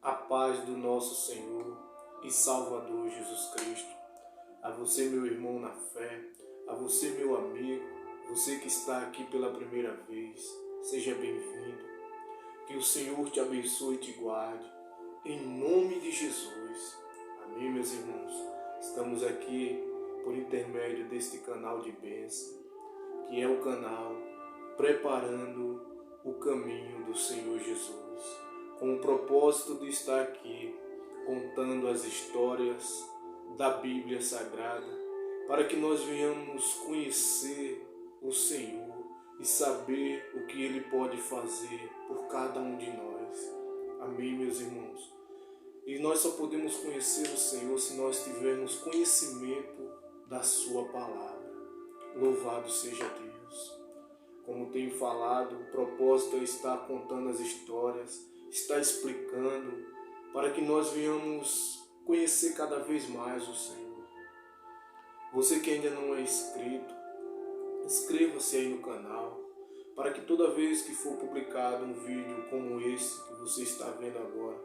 A paz do nosso Senhor e Salvador Jesus Cristo. A você, meu irmão na fé, a você, meu amigo, você que está aqui pela primeira vez, seja bem-vindo. Que o Senhor te abençoe e te guarde, em nome de Jesus. Amém, meus irmãos? Estamos aqui por intermédio deste canal de bênção, que é o canal Preparando o Caminho do Senhor Jesus, com o propósito de estar aqui contando as histórias da Bíblia Sagrada, para que nós venhamos conhecer o Senhor e saber o que Ele pode fazer por cada um de nós. Amém, meus irmãos? E nós só podemos conhecer o Senhor se nós tivermos conhecimento da Sua Palavra. Louvado seja Deus! Como tenho falado, o propósito é estar contando as histórias, estar explicando, para que nós venhamos conhecer cada vez mais o Senhor. Você que ainda não é inscrito, inscreva-se aí no canal, para que toda vez que for publicado um vídeo como esse que você está vendo agora,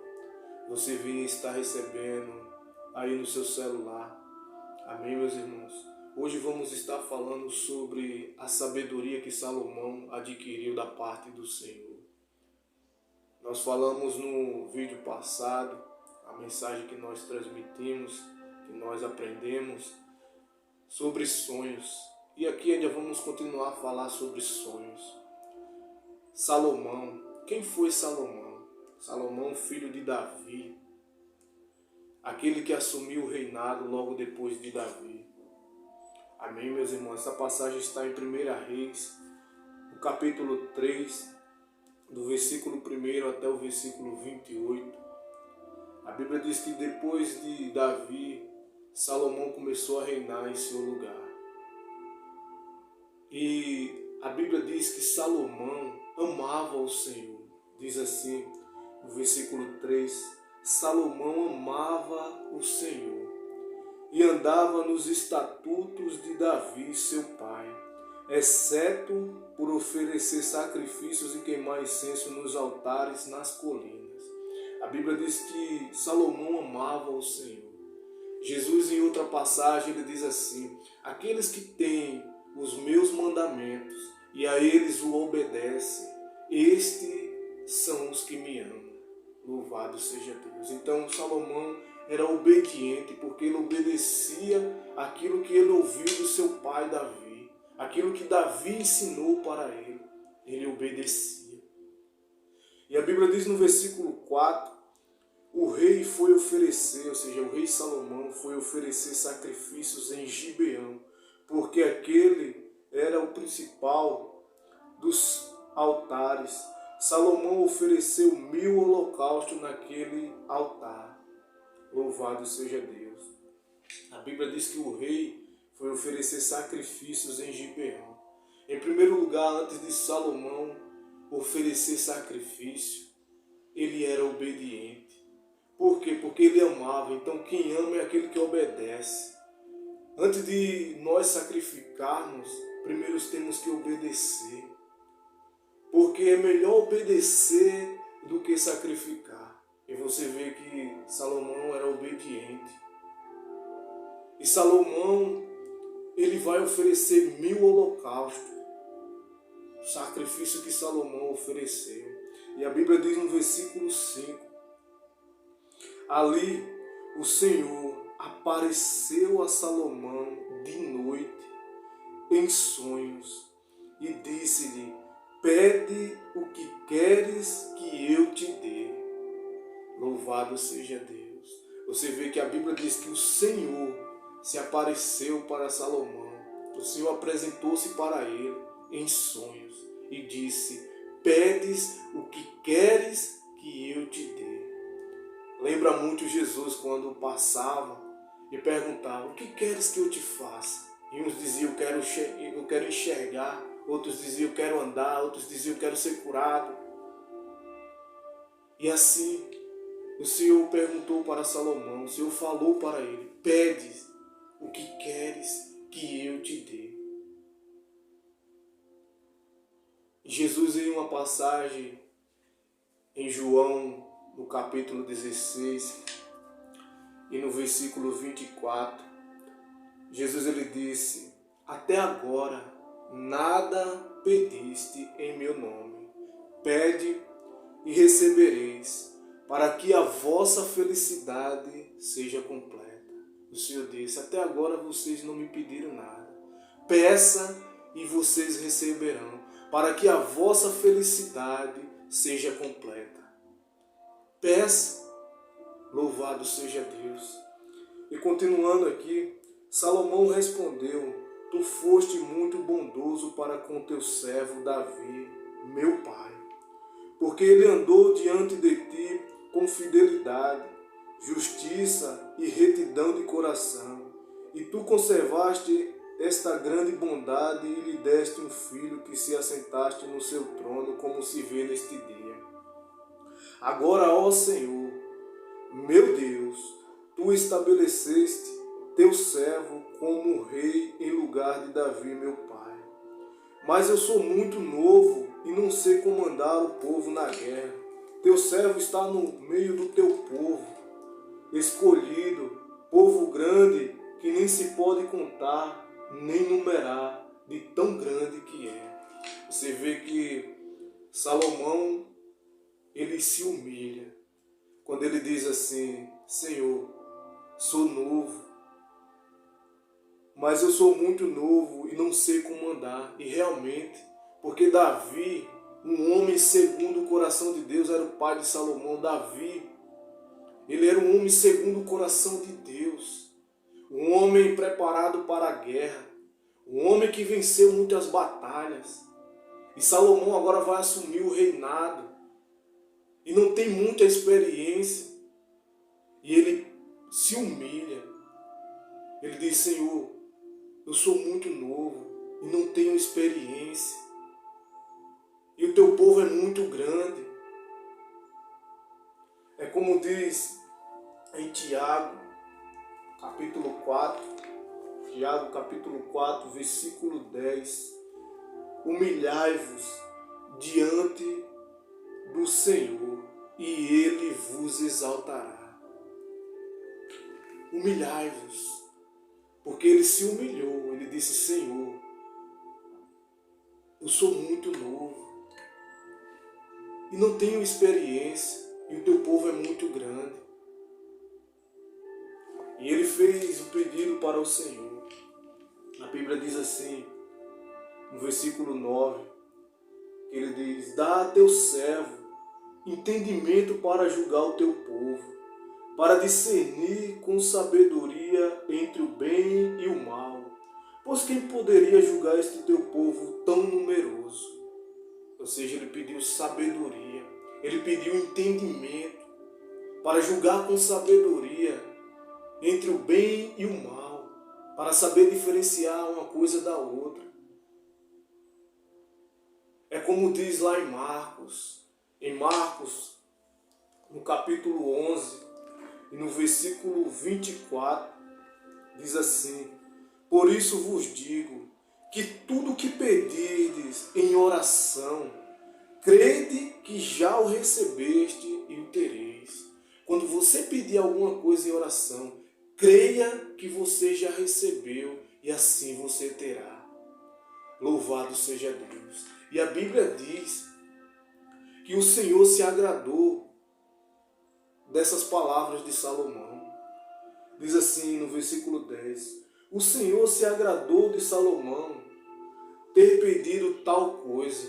você venha estar recebendo aí no seu celular. Amém, meus irmãos? Hoje vamos estar falando sobre a sabedoria que Salomão adquiriu da parte do Senhor. Nós falamos no vídeo passado, a mensagem que nós transmitimos, que nós aprendemos sobre sonhos. E aqui ainda vamos continuar a falar sobre sonhos. Salomão, quem foi Salomão? Salomão, filho de Davi, aquele que assumiu o reinado logo depois de Davi. Amém, meus irmãos? Essa passagem está em 1 Reis, no capítulo 3, do versículo 1 até o versículo 28. A Bíblia diz que depois de Davi, Salomão começou a reinar em seu lugar. E a Bíblia diz que Salomão amava o Senhor. Diz assim, no versículo 3, Salomão amava o Senhor e andava nos estatutos de Davi, seu pai, exceto por oferecer sacrifícios e queimar incenso nos altares nas colinas. A Bíblia diz que Salomão amava o Senhor. Jesus, em outra passagem, ele diz assim: aqueles que têm os meus mandamentos e a eles o obedecem, estes são os que me amam. Louvado seja Deus. Então Salomão era obediente porque ele obedecia aquilo que ele ouviu do seu pai Davi, aquilo que Davi ensinou para ele, ele obedecia. E a Bíblia diz no versículo 4, o rei foi oferecer, ou seja, o rei Salomão foi oferecer sacrifícios em Gibeão, porque aquele era o principal dos altares. Salomão ofereceu 1000 holocaustos naquele altar. Louvado seja Deus. A Bíblia diz que o rei foi oferecer sacrifícios em Gibeão. Em primeiro lugar, antes de Salomão oferecer sacrifício, ele era obediente. Por quê? Porque ele amava. Então quem ama é aquele que obedece. Antes de nós sacrificarmos, primeiro temos que obedecer. Porque é melhor obedecer do que sacrificar. E você vê que Salomão era obediente. E Salomão, ele vai oferecer 1000 holocaustos. O sacrifício que Salomão ofereceu. E a Bíblia diz no versículo 5. Ali o Senhor apareceu a Salomão de noite em sonhos e disse-lhe: pede o que queres que eu te dê. Louvado seja Deus. Você vê que a Bíblia diz que o Senhor se apareceu para Salomão. O Senhor apresentou-se para ele em sonhos e disse: pedes o que queres que eu te dê. Lembra muito Jesus quando passava e perguntava: o que queres que eu te faça? E uns diziam: eu quero enxergar. Outros diziam: eu quero andar. Outros diziam: eu quero ser curado. E assim o Senhor perguntou para Salomão, o Senhor falou para ele: pede o que queres que eu te dê. Jesus, em uma passagem em João, no no capítulo 16 e no versículo 24, Jesus ele disse: até agora nada pediste em meu nome. Pede e recebereis, para que a vossa felicidade seja completa. O Senhor disse: até agora vocês não me pediram nada. Peça e vocês receberão, para que a vossa felicidade seja completa. Peça, louvado seja Deus. E continuando aqui, Salomão respondeu: tu foste muito bondoso para com teu servo Davi, meu pai, porque ele andou diante de ti com fidelidade, justiça e retidão de coração, e tu conservaste esta grande bondade e lhe deste um filho que se assentaste no seu trono, como se vê neste dia. Agora, ó Senhor, meu Deus, tu estabeleceste teu servo como rei em lugar de Davi, meu pai. Mas eu sou muito novo e não sei comandar o povo na guerra. Teu servo está no meio do teu povo, escolhido, povo grande que nem se pode contar, nem numerar, de tão grande que é. Você vê que Salomão, ele se humilha quando ele diz assim: Senhor, sou novo, mas eu sou muito novo e não sei como andar. E realmente, porque Davi, um homem segundo o coração de Deus, era o pai de Salomão. Davi, ele era um homem segundo o coração de Deus, um homem preparado para a guerra, um homem que venceu muitas batalhas. E Salomão agora vai assumir o reinado e não tem muita experiência. E ele se humilha. Ele diz: Senhor, eu sou muito novo e não tenho experiência. E o teu povo é muito grande. É como diz em Tiago, capítulo 4, Tiago, capítulo 4, versículo 10. Humilhai-vos diante do Senhor e Ele vos exaltará. Humilhai-vos, porque Ele se humilhou. Ele disse: Senhor, eu sou muito novo e não tenho experiência, e o teu povo é muito grande. E ele fez o pedido para o Senhor. A Bíblia diz assim, no versículo 9, que ele diz: dá a teu servo entendimento para julgar o teu povo, para discernir com sabedoria entre o bem e o mal. Pois quem poderia julgar este teu povo tão numeroso? Ou seja, ele pediu sabedoria, ele pediu entendimento para julgar com sabedoria entre o bem e o mal, para saber diferenciar uma coisa da outra. É como diz lá em Marcos, no capítulo 11, e no versículo 24, diz assim: por isso vos digo que tudo que pedirdes em oração, crede que já o recebeste e o tereis. Quando você pedir alguma coisa em oração, creia que você já recebeu e assim você terá. Louvado seja Deus. E a Bíblia diz que o Senhor se agradou dessas palavras de Salomão. Diz assim no versículo 10: o Senhor se agradou de Salomão ter pedido tal coisa.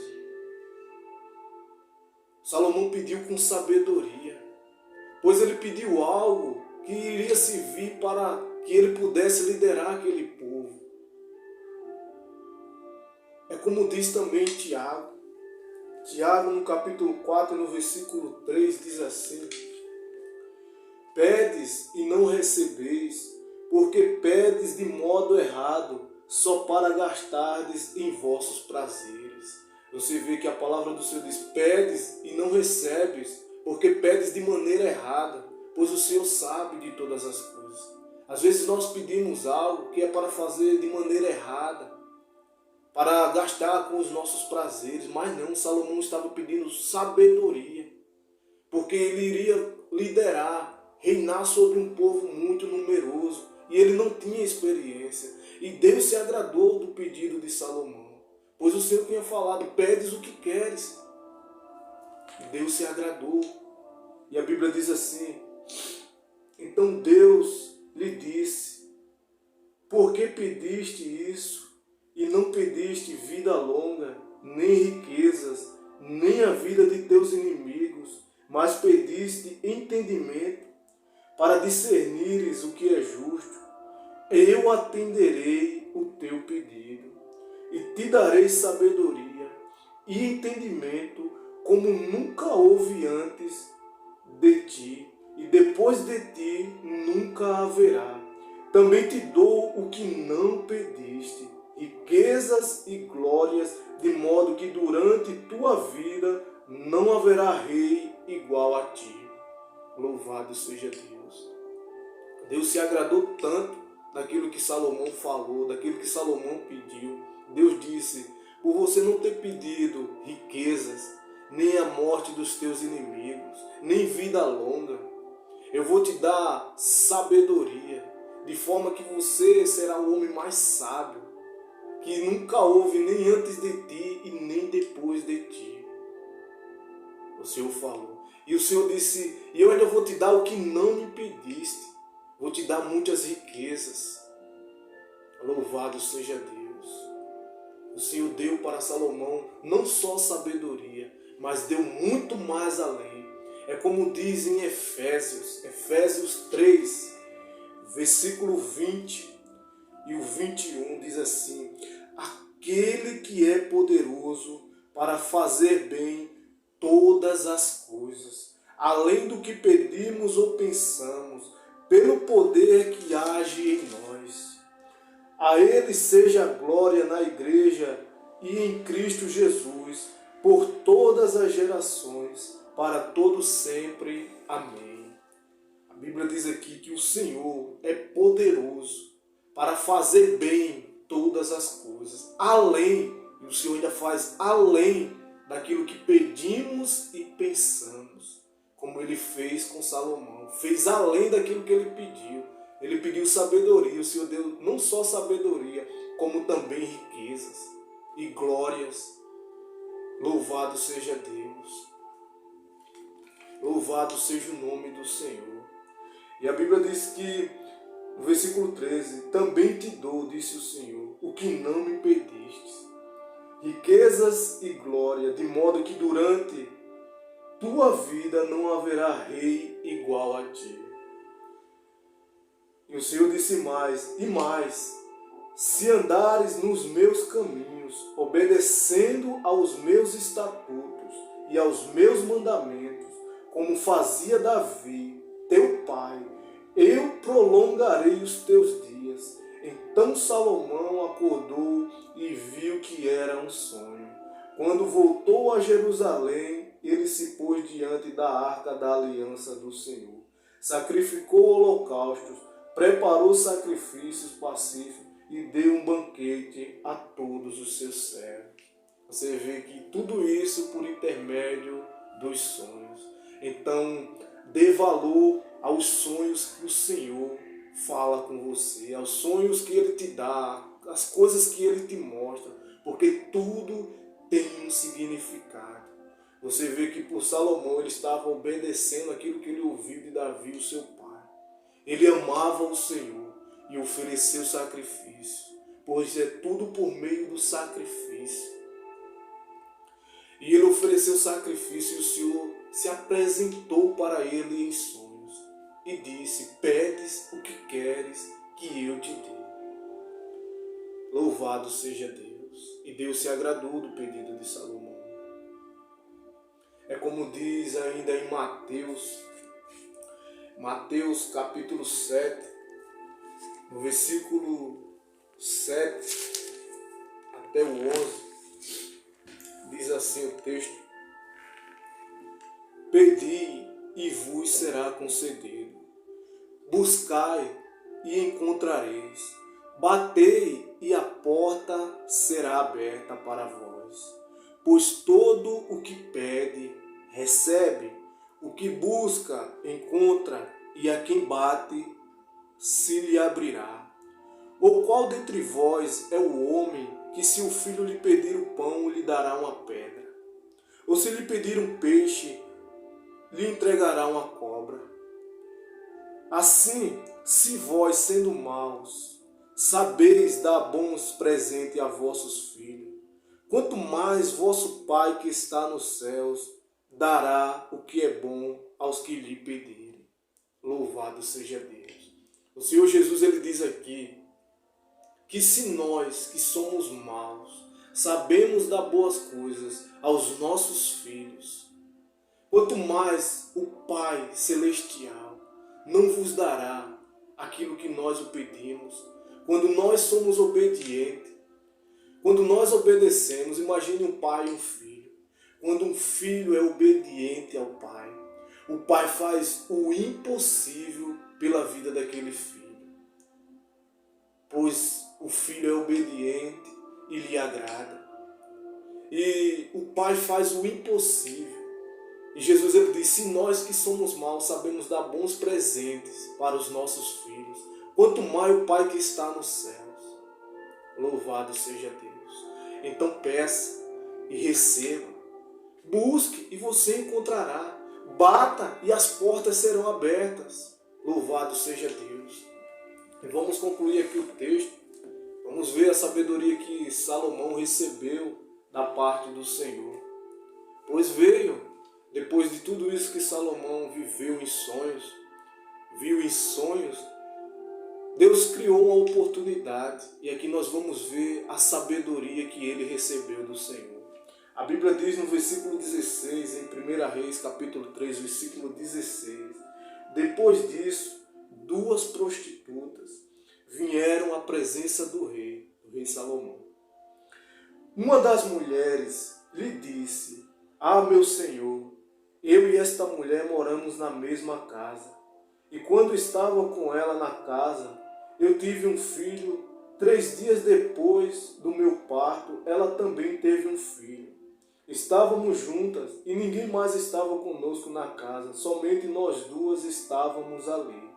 Salomão pediu com sabedoria, pois ele pediu algo que iria servir para que ele pudesse liderar aquele povo. É como diz também Tiago. Tiago, no capítulo 4, no versículo 3, diz assim: pedes e não recebeis, porque pedes de modo errado, só para gastardes em vossos prazeres. Você vê que a palavra do Senhor diz: pedes e não recebes, porque pedes de maneira errada, pois o Senhor sabe de todas as coisas. Às vezes nós pedimos algo que é para fazer de maneira errada, para gastar com os nossos prazeres, mas não, Salomão estava pedindo sabedoria, porque ele iria liderar, reinar sobre um povo muito numeroso, e ele não tinha experiência. E Deus se agradou do pedido de Salomão, pois o Senhor tinha falado: pedes o que queres. E Deus se agradou. E a Bíblia diz assim: então Deus lhe disse: por que pediste isso e não pediste vida longa, nem riquezas, nem a vida de teus inimigos, mas pediste entendimento para discernires o que é justo? Eu atenderei o teu pedido e te darei sabedoria e entendimento como nunca houve antes de ti, e depois de ti nunca haverá. Também te dou o que não pediste, riquezas e glórias, de modo que durante tua vida não haverá rei igual a ti. Louvado seja Deus. Deus se agradou tanto daquilo que Salomão falou, daquilo que Salomão pediu. Deus disse: por você não ter pedido riquezas, nem a morte dos teus inimigos, nem vida longa, eu vou te dar sabedoria, de forma que você será o homem mais sábio, que nunca houve nem antes de ti e nem depois de ti. O Senhor falou. E o Senhor disse: e eu ainda vou te dar o que não me pediste. Vou te dar muitas riquezas. Louvado seja Deus. O Senhor deu para Salomão não só sabedoria, mas deu muito mais além. É como diz em Efésios 3, versículo 20 e o 21, diz assim: aquele que é poderoso para fazer bem todas as coisas, além do que pedimos ou pensamos, pelo poder que age em nós. A Ele seja a glória na igreja e em Cristo Jesus, por todas as gerações, para todos sempre. Amém. A Bíblia diz aqui que o Senhor é poderoso para fazer bem todas as coisas, além, e o Senhor ainda faz além daquilo que pedimos e pensamos, como Ele fez com Salomão, fez além daquilo que Ele pediu. Ele pediu sabedoria, o Senhor deu não só sabedoria, como também riquezas e glórias. Louvado seja Deus. Louvado seja o nome do Senhor. E a Bíblia diz que, no versículo 13, também te dou, disse o Senhor, o que não me pedistes, riquezas e glória, de modo que durante tua vida não haverá rei igual a ti. E o Senhor disse mais, e mais, se andares nos meus caminhos, obedecendo aos meus estatutos e aos meus mandamentos, como fazia Davi, teu pai, eu prolongarei os teus dias. Então Salomão acordou e viu que era um sonho. Quando voltou a Jerusalém, ele se pôs diante da arca da aliança do Senhor. Sacrificou holocaustos, preparou sacrifícios pacíficos e deu um banquete a todos os seus servos. Você vê que tudo isso por intermédio dos sonhos. Então, dê valor aos sonhos que o Senhor fala com você, aos sonhos que Ele te dá, às coisas que Ele te mostra, porque tudo tem um significado. Você vê que por Salomão ele estava obedecendo aquilo que ele ouviu de Davi, o seu pai. Ele amava o Senhor e ofereceu sacrifício, pois é tudo por meio do sacrifício. E ele ofereceu sacrifício e o Senhor se apresentou para ele em sonhos e disse: pedes o que queres que eu te dê. Louvado seja Deus. E Deus se agradou do pedido de Salomão. É como diz ainda em Mateus capítulo 7, no versículo 7 até o 11, diz assim o texto: pedi e vos será concedido, buscai e encontrareis, batei e a porta será aberta para vós. Pois todo o que pede, recebe, O que busca, encontra, e a quem bate, se lhe abrirá. Ou qual dentre vós é o homem que, se o filho lhe pedir o pão, lhe dará uma pedra? Ou se lhe pedir um peixe, lhe entregará uma cobra? Assim, se vós, sendo maus, sabeis dar bons presentes a vossos filhos, quanto mais vosso Pai que está nos céus dará o que é bom aos que lhe pedirem. Louvado seja Deus. O Senhor Jesus, ele diz aqui que se nós, que somos maus, sabemos dar boas coisas aos nossos filhos, quanto mais o Pai Celestial não vos dará aquilo que nós o pedimos. Quando nós somos obedientes, quando nós obedecemos, imagine um pai e um filho. Quando um filho é obediente ao pai, o pai faz o impossível pela vida daquele filho, pois o filho é obediente e lhe agrada. E o pai faz o impossível. E Jesus, ele diz, se nós que somos maus sabemos dar bons presentes para os nossos filhos, quanto mais o Pai que está nos céus. Louvado seja Deus. Então peça e receba. Busque e você encontrará. Bata e as portas serão abertas. Louvado seja Deus. E vamos concluir aqui o texto. Vamos ver a sabedoria que Salomão recebeu da parte do Senhor. Pois veio, depois de tudo isso que Salomão viveu em sonhos, viu em sonhos, Deus criou uma oportunidade. E aqui nós vamos ver a sabedoria que ele recebeu do Senhor. A Bíblia diz no versículo 16, em 1 Reis, capítulo 3, versículo 16. Depois disso, 2 prostitutas vieram à presença do rei Salomão. Uma das mulheres lhe disse, meu senhor, eu e esta mulher moramos na mesma casa. E quando estava com ela na casa, eu tive um filho. 3 dias depois do meu parto, ela também teve um filho. Estávamos juntas e ninguém mais estava conosco na casa, somente nós duas estávamos ali.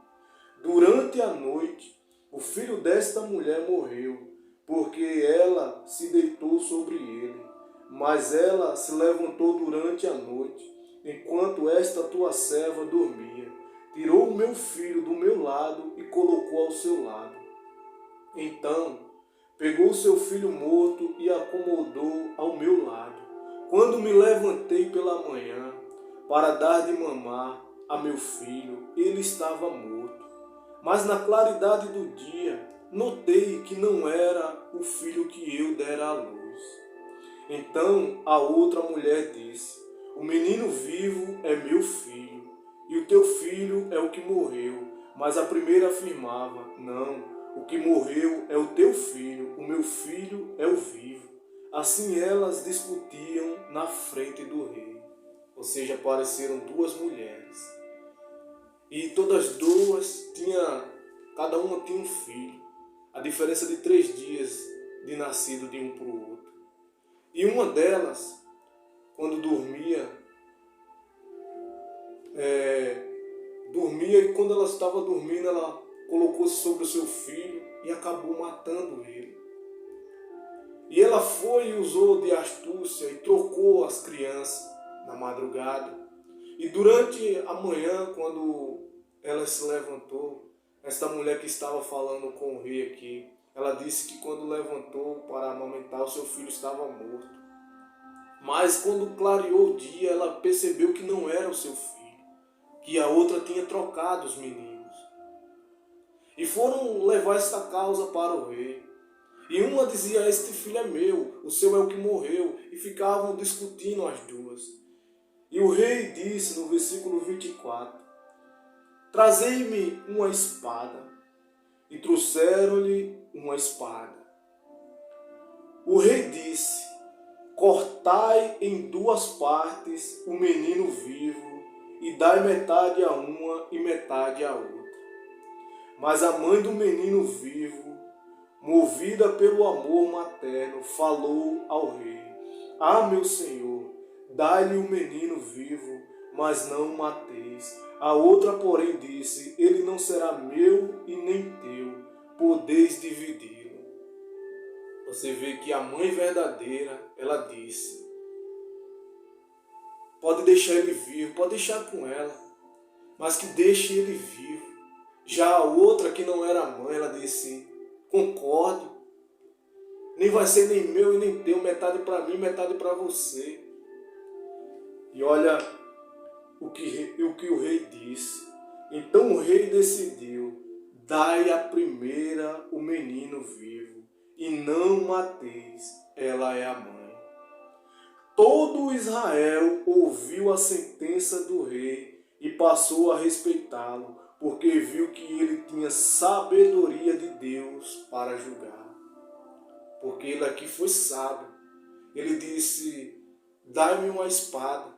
Durante a noite, o filho desta mulher morreu, porque ela se deitou sobre ele. Mas ela se levantou durante a noite, enquanto esta tua serva dormia. Tirou o meu filho do meu lado e colocou ao seu lado. Então, pegou o seu filho morto e acomodou ao meu lado. Quando me levantei pela manhã para dar de mamar a meu filho, ele estava morto. Mas na claridade do dia, notei que não era o filho que eu dera à luz. Então a outra mulher disse, o menino vivo é meu filho, e o teu filho é o que morreu. Mas a primeira afirmava, não, o que morreu é o teu filho, o meu filho é o vivo. Assim elas discutiam na frente do rei. Ou seja, apareceram 2 mulheres. E todas 2 cada uma tinha um filho. A diferença de 3 dias de nascido de um para o outro. E uma delas, quando dormia e quando ela estava dormindo, ela colocou-se sobre o seu filho e acabou matando ele. E ela foi e usou de astúcia e trocou as crianças na madrugada. E durante a manhã, quando ela se levantou, esta mulher que estava falando com o rei aqui, ela disse que quando levantou para amamentar, o seu filho estava morto. Mas quando clareou o dia, ela percebeu que não era o seu filho, que a outra tinha trocado os meninos. E foram levar esta causa para o rei. E uma dizia, este filho é meu, o seu é o que morreu. E ficavam discutindo as 2. E o rei disse no versículo 24, trazei-me uma espada. E trouxeram-lhe uma espada. O rei disse, cortai em 2 partes o menino vivo e dai metade a uma e metade a outra. Mas a mãe do menino vivo, movida pelo amor materno, falou ao rei, meu senhor, dai-lhe o menino vivo, mas não o mateis. A outra, porém, disse: ele não será meu e nem teu, podeis dividi-lo. Você vê que a mãe verdadeira, ela disse: pode deixar ele vivo, pode deixar com ela, mas que deixe ele vivo. Já a outra, que não era mãe, ela disse: concordo, nem vai ser nem meu e nem teu, metade para mim, metade para você. E olha o que o rei disse. Então o rei decidiu: dai a primeira o menino vivo, e não mateis, ela é a mãe. Todo Israel ouviu a sentença do rei e passou a respeitá-lo, porque viu que ele tinha sabedoria de Deus para julgar. Porque ele aqui foi sábio. Ele disse: dai-me uma espada,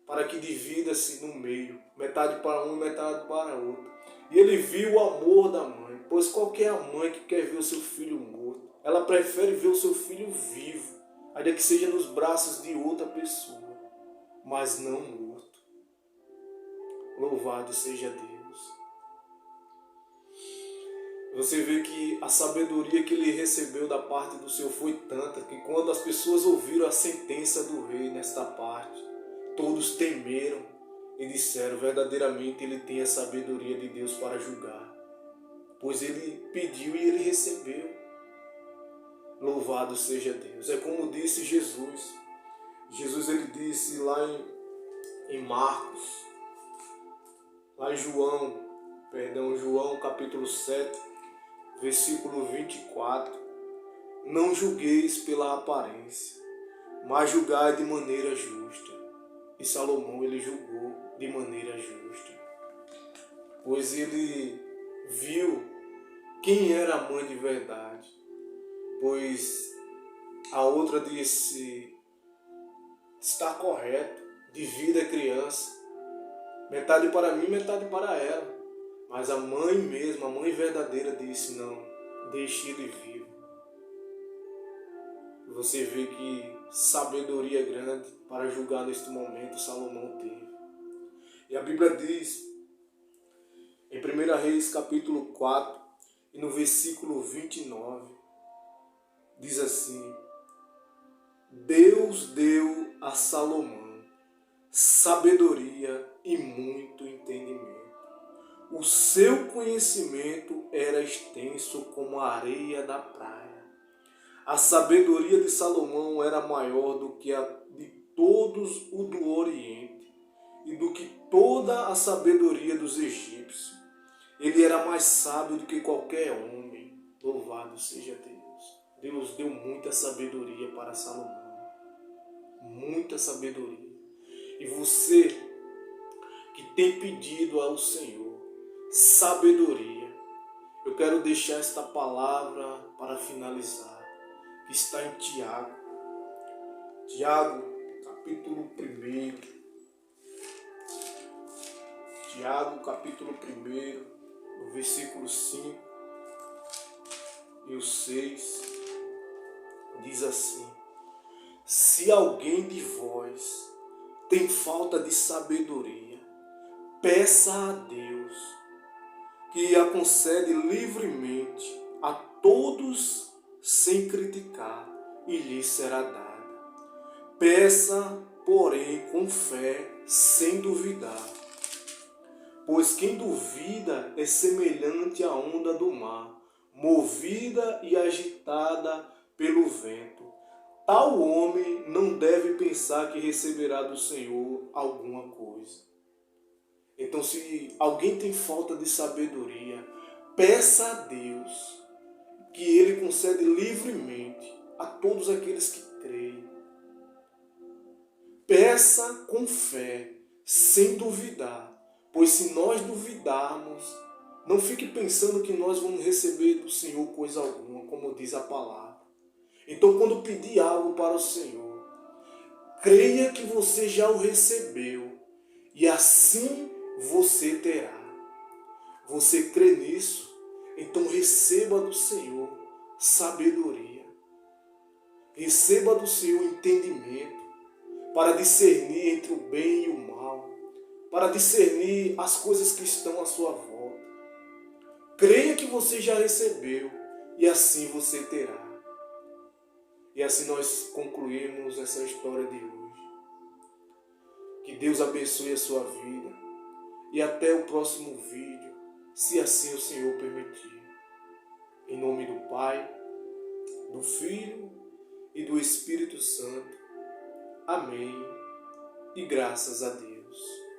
para que divida-se no meio, metade para um e metade para outro. E ele viu o amor da mãe, pois qualquer mãe que quer ver o seu filho morto, ela prefere ver o seu filho vivo, ainda que seja nos braços de outra pessoa, mas não morto. Louvado seja Deus. Você vê que a sabedoria que ele recebeu da parte do Senhor foi tanta, que quando as pessoas ouviram a sentença do rei nesta parte, todos temeram e disseram: verdadeiramente ele tem a sabedoria de Deus para julgar, pois ele pediu e ele recebeu. Louvado seja Deus. É como disse Jesus. Jesus, ele disse lá em Marcos, lá em João capítulo 7, versículo 24. Não julgueis pela aparência, mas julgai de maneira justa. E Salomão, ele julgou de maneira justa, pois ele viu quem era a mãe de verdade. Pois a outra disse: está correto, divida a criança, metade para mim, metade para ela. Mas a mãe mesma, a mãe verdadeira, disse: não, deixe ele vivo. Você vê que sabedoria grande para julgar neste momento Salomão teve. E a Bíblia diz, em 1 Reis capítulo 4, e no versículo 29, diz assim: Deus deu a Salomão sabedoria e muito entendimento. O seu conhecimento era extenso como a areia da praia. A sabedoria de Salomão era maior do que a de todos o do Oriente e do que toda a sabedoria dos egípcios. Ele era mais sábio do que qualquer homem. Louvado seja Deus. Deus deu muita sabedoria para Salomão. Muita sabedoria. E você que tem pedido ao Senhor sabedoria, eu quero deixar esta palavra para finalizar, que está em Tiago. Tiago, capítulo 1. Tiago, capítulo 1, o versículo 5 e o 6, diz assim: se alguém de vós tem falta de sabedoria, peça a Deus, que a concede livremente a todos sem criticar, e lhe será dada. Peça, porém, com fé, sem duvidar. Pois quem duvida é semelhante à onda do mar, movida e agitada pelo vento. Tal homem não deve pensar que receberá do Senhor alguma coisa. Então, se alguém tem falta de sabedoria, peça a Deus, que Ele concede livremente a todos aqueles que creem. Peça com fé, sem duvidar, pois se nós duvidarmos, não fique pensando que nós vamos receber do Senhor coisa alguma, como diz a palavra. Então, quando pedir algo para o Senhor, creia que você já o recebeu, e assim você terá. Você crê nisso? Então receba do Senhor sabedoria. Receba do Senhor entendimento para discernir entre o bem e o mal. para discernir as coisas que estão à sua volta. Creia que você já recebeu e assim você terá. E assim nós concluímos essa história de hoje. Que Deus abençoe a sua vida e até o próximo vídeo, se assim o Senhor permitir. Em nome do Pai, do Filho e do Espírito Santo. Amém. E graças a Deus.